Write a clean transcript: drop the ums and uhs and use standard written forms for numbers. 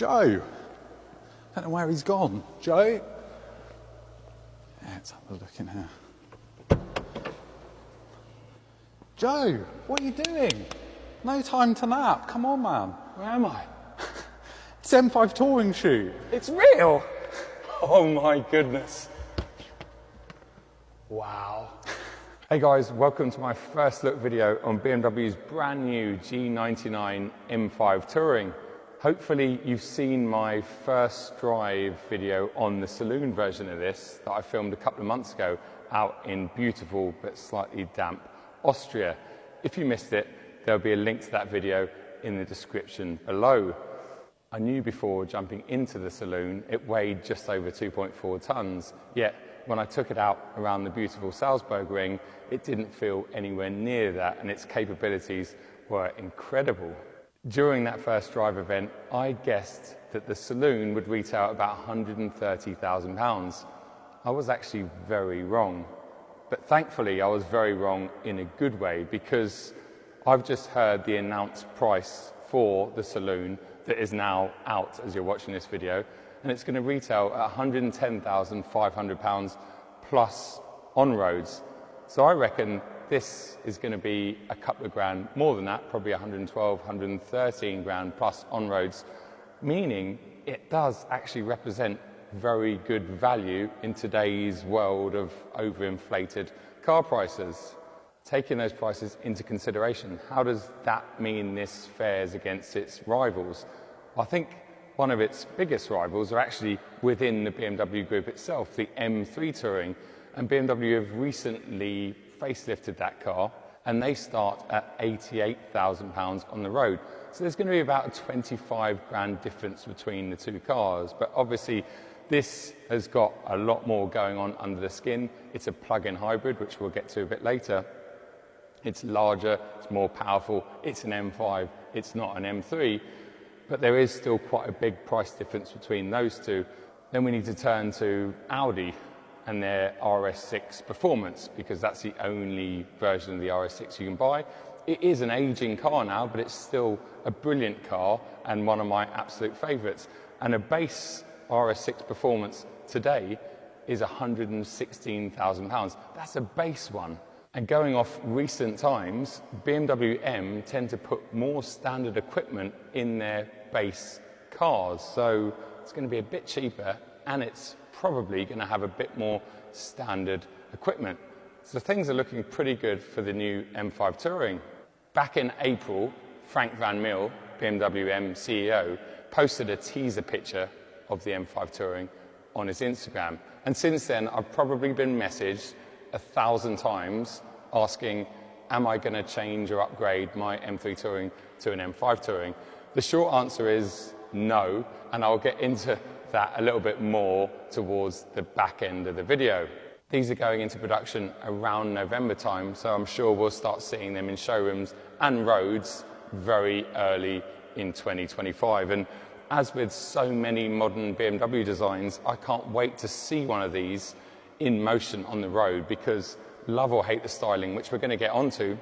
Joe. Don't know where he's gone. Joe? Yeah, let's have a look in here. Joe, what are you doing? No time to nap. Come on, man. Where am I? It's M5 Touring shoe. It's real! Oh my goodness. Wow. Hey guys, welcome to my first look video on BMW's brand new G99 M5 Touring. Hopefully you've seen my first drive video on the saloon version of this that I filmed a couple of months ago out in beautiful but slightly damp Austria. If you missed it, there'll be a link to that video in the description below. I knew before jumping into the saloon it weighed just over 2.4 tons, yet when I took it out around the beautiful Salzburg ring, it didn't feel anywhere near that, and its capabilities were incredible. During that first drive event, I guessed that the saloon would retail at about £130,000. I was actually very wrong. But thankfully, I was very wrong in a good way, because I've just heard the announced price for the saloon that is now out as you're watching this video, and it's going to retail at £110,500 plus on roads. So I reckon this is going to be a couple of grand more than that, probably 112, 113 grand plus on roads, meaning it does actually represent very good value in today's world of overinflated car prices. Taking those prices into consideration, how does that mean this fares against its rivals? I think one of its biggest rivals are actually within the BMW group itself, the M3 Touring, and BMW have recently facelifted that car, and they start at £88,000 on the road. So there's going to be about a 25 grand difference between the two cars, but obviously this has got a lot more going on under the skin. It's a plug-in hybrid, which we'll get to a bit later. It's larger, it's more powerful, it's an M5, it's not an M3, but there is still quite a big price difference between those two. Then we need to turn to Audi and their RS6 Performance, because that's the only version of the RS6 you can buy. It is an aging car now, but it's still a brilliant car and one of my absolute favourites. And a base RS6 Performance today is £116,000. That's a base one. And going off recent times, BMW M tend to put more standard equipment in their base cars. So it's going to be a bit cheaper, and it's probably going to have a bit more standard equipment. So things are looking pretty good for the new M5 Touring. Back in April, Frank Van Meel, BMW M CEO, posted a teaser picture of the M5 Touring on his Instagram. And since then, I've probably been messaged 1,000 times asking, am I going to change or upgrade my M3 Touring to an M5 Touring? The short answer is no, and I'll get into that a little bit more towards the back end of the video. These are going into production around November time, so I'm sure we'll start seeing them in showrooms and roads very early in 2025. And as with so many modern BMW designs, I can't wait to see one of these in motion on the road, because love or hate the styling, which we're going to get onto,